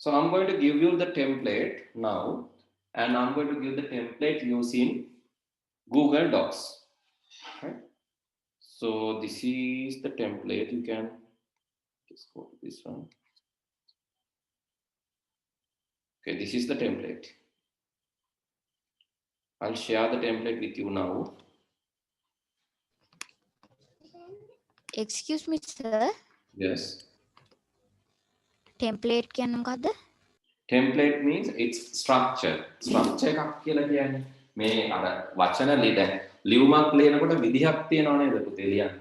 So I'm going to give you the template now, and I'm going to give the template using Google Docs. Right? So this is the template. You can just go to this one. Okay, this is the template. I'll share the template with you now. Excuse me, sir. Yes. Template කියන්නේ මොකද්ද? Template means it's structure. Structure එකක් කියලා කියන්නේ මේ අර වචන ලියුමක් ලියනකොට විදිහක් තියෙනව නේද පුතේ ලියන්න.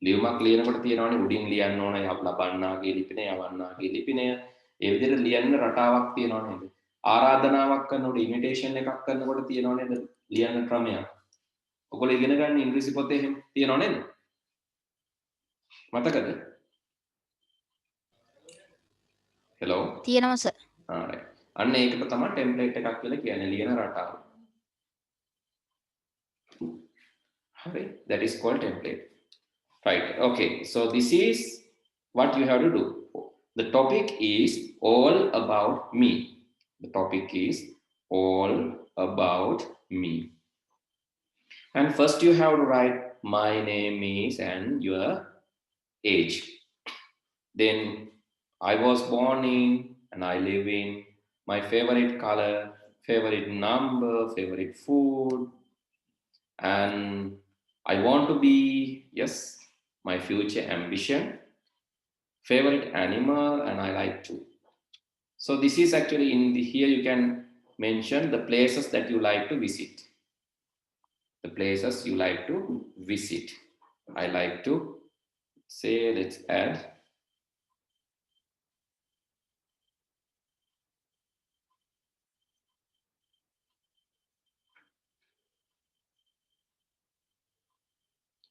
ලියුමක් ලියනකොට තියෙනවනේ උඩින් ලියන්න ඕන ලබන්නාගේ ලිපිනය යවන්නාගේ ලිපිනය. ඒ විදිහට ලියන්න රටාවක් තියෙනව නේද? ආරාධනාවක් කරනකොට ඉමිටේෂන් එකක් කරනකොට තියෙනව නේද ලියන්න ක්‍රමයක්. ඔයගොල්ලෝ ඉගෙන ගන්න ඉංග්‍රීසි පොතේ එහෙම තියෙනව නේද? මතකද? Hello. තියෙනවා sir. Alright. අන්න ඒකට තමයි ටෙම්ප්ලේට් එකක් කියලා කියන්නේ ලියන රටාව. හරි. That is called template. Right. Okay. So this is what you have to do. The topic is all about me. The topic is all about me. And first you have to write my name is and your age. Then I was born in and I live in, my favorite color, favorite number, favorite food, and I want to be, yes, my future ambition, favorite animal, and I like to. So this is actually here you can mention the places that you like to visit. The places you like to visit. I like to say, let's add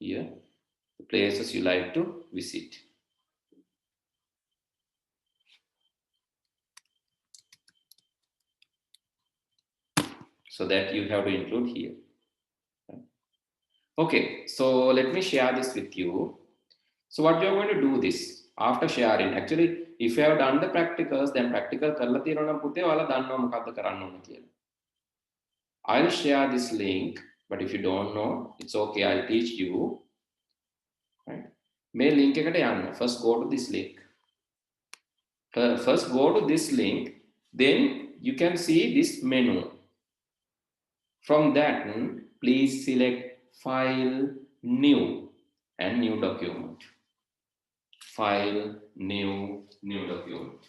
here the places you like to visit. So that you have to include here. Okay, so let me share this with you. So what you are going to do this after sharing, actually if you have done the practicals, then practical කරලා තියෙනවා නම් පුතේ ඔයාලා දන්නවා මොකද්ද කරන්න ඕන කියලා. I'll share this link, but if you don't know, it's okay, I'll teach you. Right? මේ link එකට යන්න. First go to this link. First go to this link, then you can see this menu. From that, please select File, New, and New Document. File, New Document.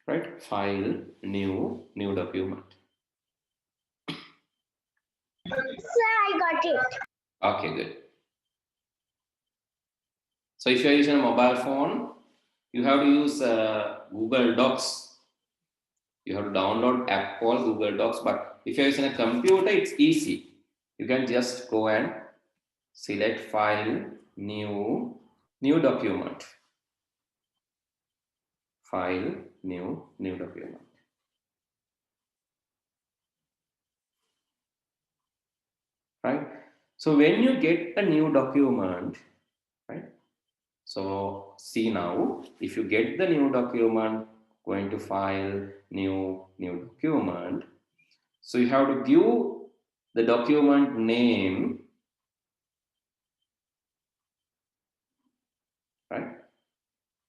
Right? File, New Document. Sir, I got it. Okay, good. So if you're using a mobile phone, you have to use Google Docs. You have to download app called Google Docs, but if you're using a computer, it's easy. You can just go and select File, New Document. File, New Document. Right? So when you get a new document, right? So see now, if you get the new document, going to File, New Document. So you have to give the document name, right?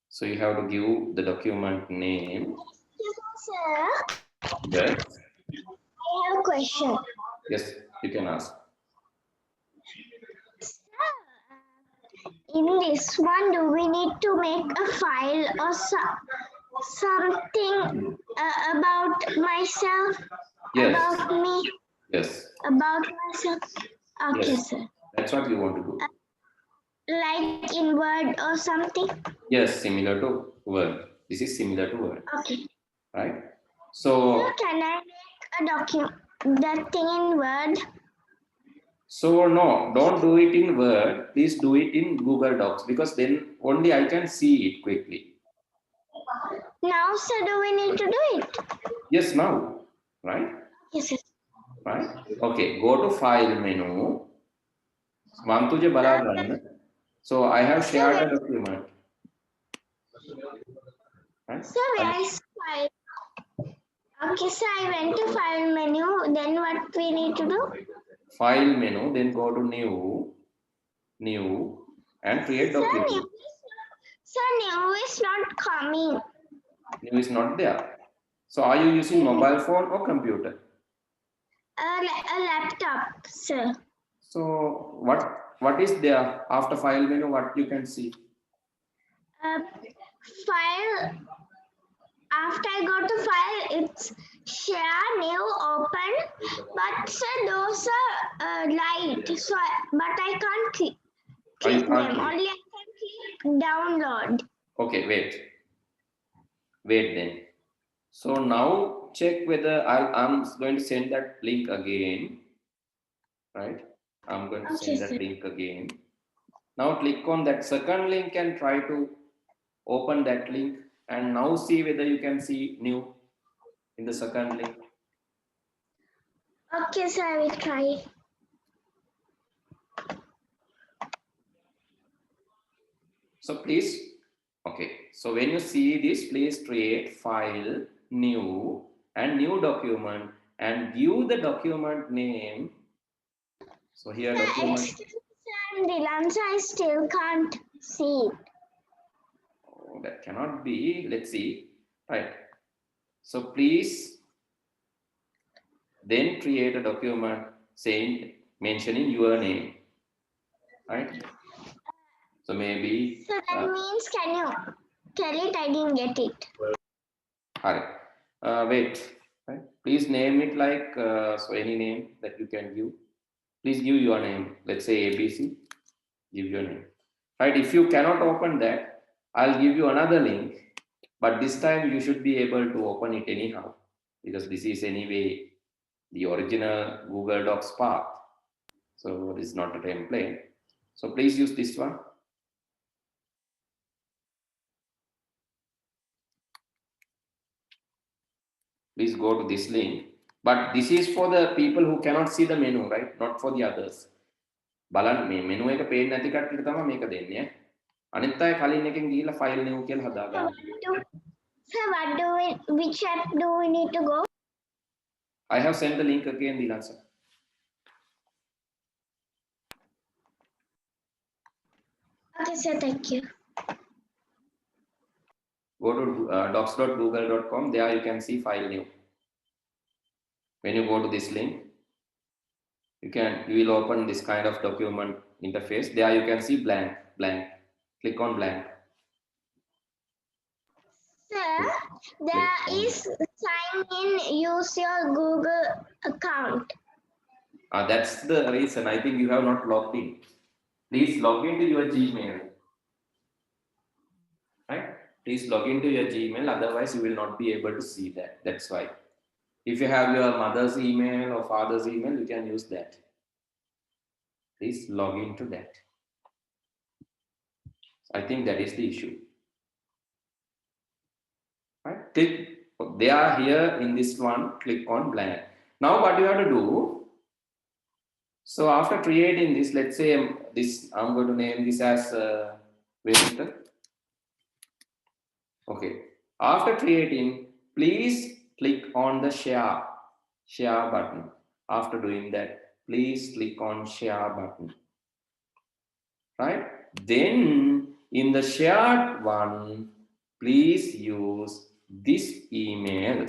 So you have to give the document name. Sir, Yes. I have a question. Yes, you can ask. In this one, do we need to make a file or something about myself? Yes. About me? Yes. About myself? Okay, Yes. sir. That's what you want to do. Like in Word or something? Yes, similar to Word. This is similar to Word. Okay. Right? So Sir, can I make a document, that thing in Word? So no, don't do it in Word. Please do it in Google Docs, because then only I can see it quickly. Now, sir, do we need to do it? Yes, now, right? Yes, sir. Right? Okay, go to File menu. Swantuje bala ganna. So I have shared a document. Right? So where is file? Okay, so I went to file menu. Then what we need to do? File menu, then go to new, and create document. New is not coming. New is not there. So are you using mobile phone or computer? A laptop, sir. So what is there after file menu? What you can see? File. After I go to file, it's share, new, open. But sir, those are light. So, but I can't click them. Only I can click download. Okay, wait then. So now check whether I'm going to send that link again, right? I'm going to send that link again. Now click on that second link and try to open that link, and now see whether you can see new in the second link. Okay, so I will try. So please, okay. So when you see this, please create file, new, and new document, and give the document name. So here document. I still can't see it. Oh, that cannot be. Let's see. Right. So please then create a document saying, mentioning your name. Right. So maybe. So that means, can you tell it? I didn't get it. Wait. Right. Please name it like so any name that you can give. Please give your name. Let's say ABC. Give your name. Right. If you cannot open that, I'll give you another link. But this time you should be able to open it anyhow, because this is anyway the original Google Docs path. So this is not a template. So please use this one. Please go to this link. But this is for the people who cannot see the menu, right? Not for the others. බලන්න මේ menu එක පේන්නේ නැති කට්ටියට තමයි මේක දෙන්නේ. අනිත් අය කලින් එකෙන් ගිහිල්ලා file new කියලා හදා ගන්න. So which app do we need to go? I have sent the link again, Dilan sir. Okay, sir, thank you. Go to docs.google.com. There you can see file new. When you go to this link, you will open this kind of document interface. There you can see blank. Click on blank. Sir, there is sign in, use your Google account. That's the reason. I think you have not logged in. Please log into your Gmail. Right? Please log into your Gmail. Otherwise, you will not be able to see that. That's why. If you have your mother's email or father's email, you can use that. Please log into that. I think that is the issue. Right? Click. They are here in this one. Click on blank. Now, what you have to do? So after creating this, let's say this. I'm going to name this as Vector. Okay. After creating, please click on the share button. After doing that, please click on share button. Right? Then in the shared one, please use this email.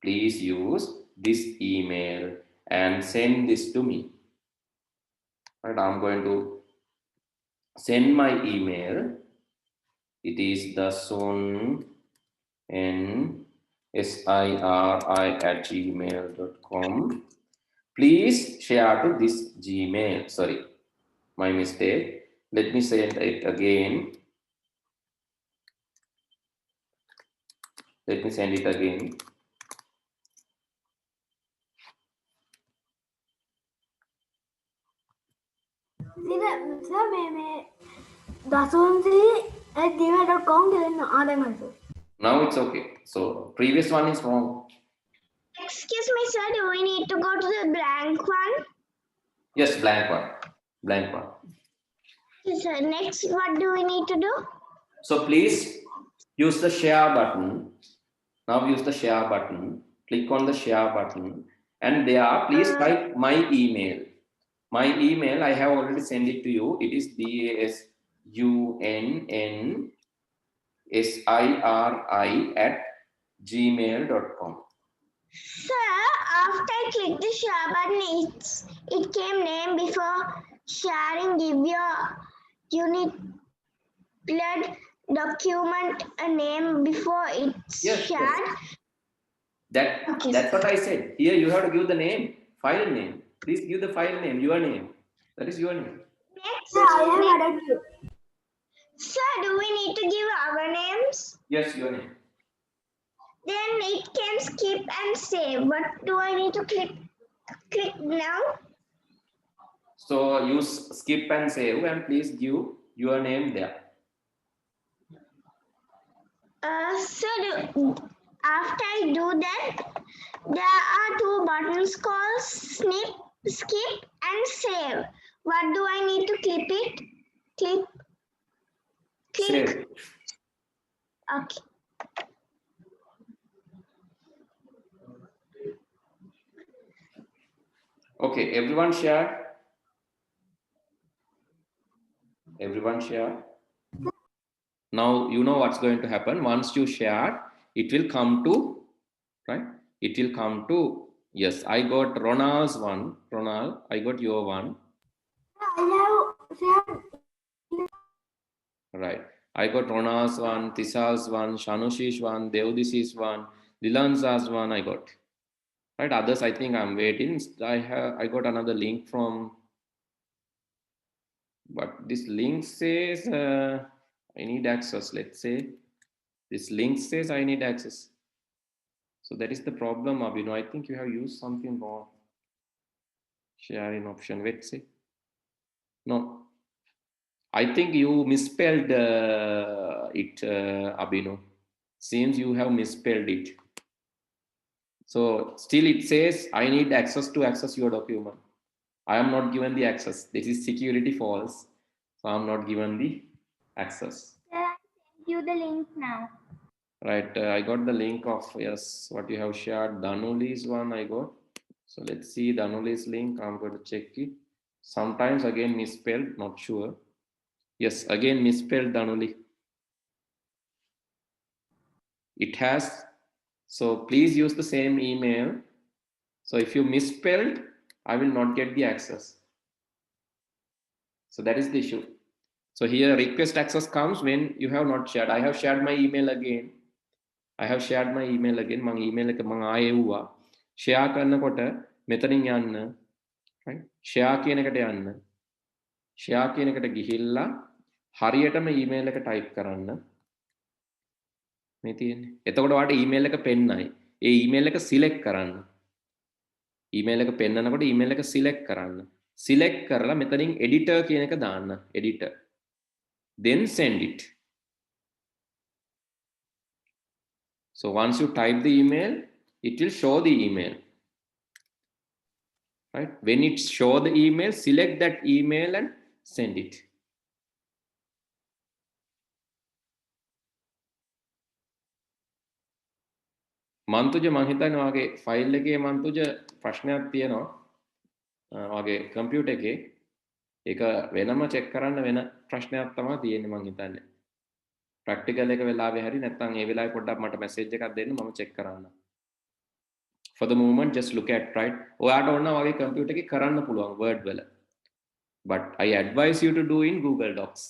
Please use this email and send this to me. Right? I'm going to send my email. It is Dasun nsiri@gmail.com. Please share to this Gmail. Sorry, my mistake. Let me send it again. Let me send it again. Dasun@gmail.com. Now it's okay. So previous one is wrong. Excuse me, sir. Do we need to go to the blank one? Yes, blank one. Blank one. Yes, sir. Next, what do we need to do? So please use the share button. Now use the share button. Click on the share button. And there, please type my email. My email, I have already sent it to you. It is dasunnsiri@gmail.com. Sir, after I click the share button, it came name before sharing. Give your unit blood document a name before it's Yes, shared. yes. That's what I said. Here you have to give the name, file name. Please give the file name, your name. That is your name. Next, sir, do we need to give our names? Yes, your name. Then it can skip and save. What do I need to click now? So use skip and save and please give your name there. So after I do that, there are two buttons called snip, skip, and save. What do I need to click it? Click. Save. Okay. Okay, everyone share. Everyone share. Now you know what's going to happen. Once you share, it will come to, right? It will come to, yes, I got Ronald's one. Ronald, I got your one. Right. I got Ronald's one, Tisal's one, Shanushi's one, Devdisi's one, Dilanza's one I got. Right. Others I think I'm waiting. I got another link from, but this link says I need access. Let's say this link says I need access. So that is the problem, Abhinav. I think you have used something wrong. Sharing option. Let's say. No. I think you misspelled it, Abhinav. Seems you have misspelled it. So still it says I need access to access your document. I am not given the access. This is security false. So I'm not given the access. I sent you the link now. Right. I got the link of, yes, what you have shared. Danuli's one I got. So let's see Danuli's link. I'm going to check it. Sometimes again misspelled, not sure. Yes, again misspelled Danuli. It has. So please use the same email. So if you misspelled, I will not get the access. So that is the issue. So here request access comes when you have not shared. I have shared my email again. I have shared my email again. My email එක මම ආයෙ වුවා. share කරනකොට මෙතනින් යන්න. right? share කියන එකට යන්න. share කියන එකට ගිහිල්ලා හරියටම email එක type කරන්න. මේ තියෙන්නේ. එතකොට ඔයාලට email එක පෙන්නයි. ඒ email එක select කරන්න. email එක පෙන්නනකොට email එක select කරන්න. select කරලා මෙතනින් editor කියන එක දාන්න. editor. Then send it. So once you type the email, it will show the email. Right? When it show the email, select that email and send it. මන්තුජ මං හිතන්නේ ඔයාගේ ෆයිල් එකේ මන්තුජ ප්‍රශ්නයක් තියෙනවා. ඔයාගේ කම්පියුටර් එකේ ඒක වෙනම චෙක් කරන්න වෙන ප්‍රශ්නයක් තමයි තියෙන්නේ මං හිතන්නේ. ප්‍රැක්ටිකල් එක වෙලාවේ හරි නැත්නම් ඒ වෙලාවේ පොඩ්ඩක් මට මැසේජ් එකක් දෙන්න මම චෙක් කරන්න. For the moment just look at, right? ඔයාට ඕන නම් ඔයාගේ කම්පියුටර් එකේ කරන්න පුළුවන් Word වල. But I advise you to do in Google Docs.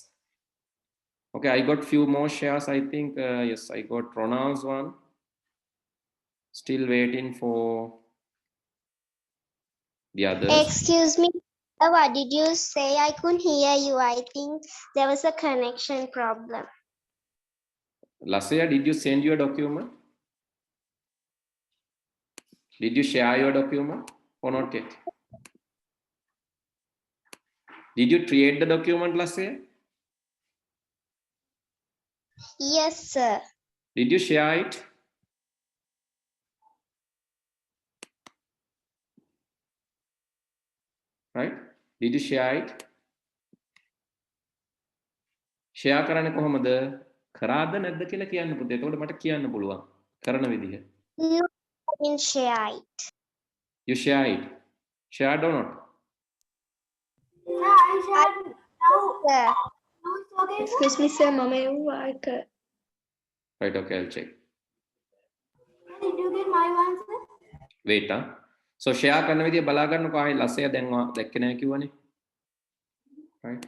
Okay, I got few more shares. I think yes, I got Ronald's one. Still waiting for the others. Excuse me. What did you say? I couldn't hear you. I think there was a connection problem. Lasaya, did you send your document? Did you share your document or not yet? Did you create the document, Lasaya? Yes, sir. Did you share it? right? Did you share it? share කරන්නේ කොහොමද? කරාද නැද්ද කියලා කියන්න පුතේ. එතකොට මට කියන්න පුළුවන් කරන විදිහ. No, I didn't share it. You share it. Shared or not? Yeah, I shared now. Sir, Now it's okay. Excuse me, sir. Mama, Right, okay, I'll check. Did you get my answer? Wait, huh? So share කරන විදිය බලා ගන්නකො ආයේ ලස්සය දැන් දැක්කේ නැහැ කිව්වනේ. Right?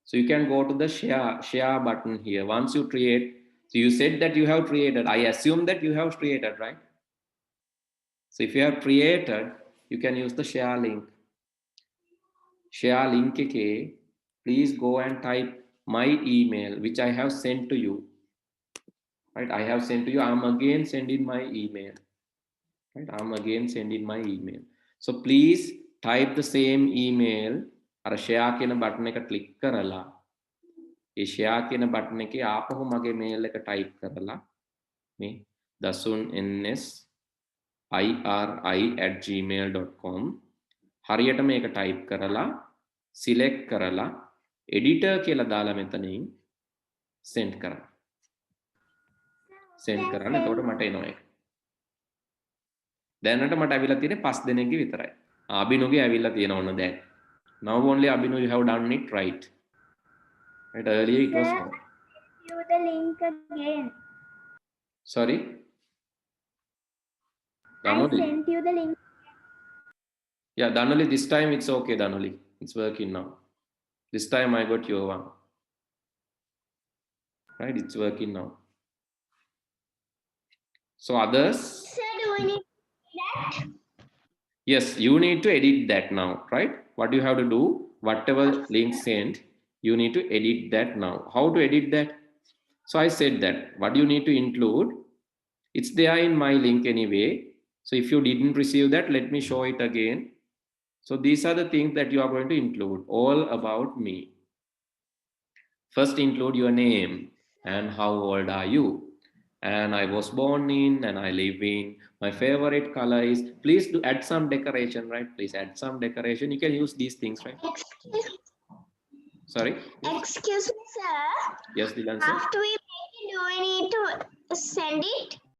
So you can go to the share button here. Once you create, so you said that you have created. I assume that you have created, right? So if you have created, you can use the share link. Share link ke, please go and type my email, which I have sent to you. Right? I have sent to you. I'm again sending my email. Right? I'm again sending my email. So please type the same email. අර share කියන button එක click කරලා ඒ share කියන button එකේ ආපහු මගේ mail එක type කරලා මේ dasunnsiri@gmail.com හරියට මේක type කරලා select කරලා editor කියලා දාලා මෙතනින් send කරන්න. send කරන්න. එතකොට මට එනවා ඒක. දැනට මට ඇවිල්ලා තියෙන්නේ 5 දෙනෙක්ගේ විතරයි. අබිනුගේ ඇවිල්ලා තියෙනවා ඔන්න දැන්. Now only Abhinu you have done it right. Right, earlier it was wrong. You the link again. Sorry? I Danoli. sent you the link. Yeah, Danoli, this time it's okay, Danoli. It's working now. This time I got your one. Right, it's working now. So others? sir, do we need that? Yes, you need to edit that now, right? What you have to do, whatever link sent, you need to edit that now. How to edit that? So I said that what you need to include, it's there in my link anyway. So if you didn't receive that, let me show it again. So these are the things that you are going to include, all about me. First include your name and how old are you? And I was born in and I live in. My favorite color is, please do add some decoration, right? Please add some decoration. You can use these things, right? Sorry? Excuse me, sir. Yes, Dilan sir. After we make it, do we need to send it?